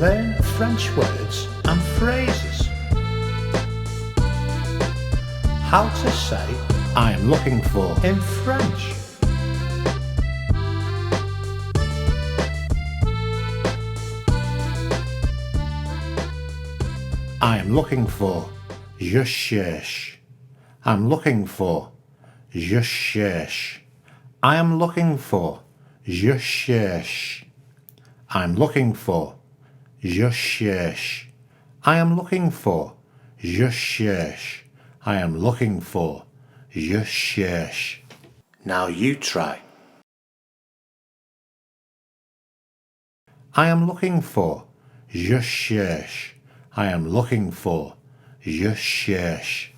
Learn French words and phrases. How to say I am looking for. in French. I am looking for. Je cherche. I'm looking for. Je cherche. I am looking for. Je cherche. I'm looking for. Je cherche. I am looking for. Je cherche. I am looking for. Je cherche. Now you try. I am looking for. Je cherche. I am looking for. Je cherche.